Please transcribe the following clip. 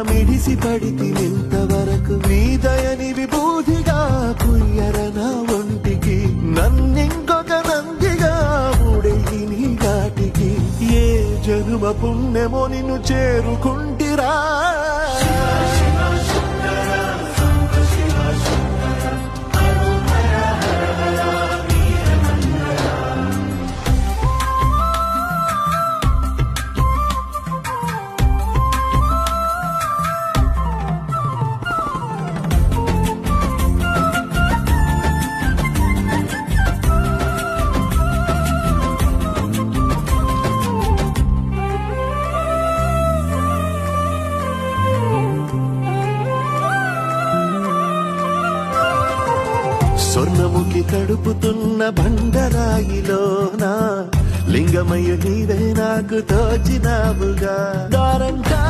మిడిసి పడితి ఇంతవరకు నీ దయని విభూతిగా కుయ్యర నా ఒంటికి నన్నింకొక నందిగా ఊడెయ్యి నీ ఘాటికి ఏ జనుమ పుణ్యమో నిన్ను చేరుకుంటిరా స్వర్ణముఖి తడుపుతున్న బండరాయిలోనా లింగమయ్య నీవే నాకు తోచినావుగా దారంగా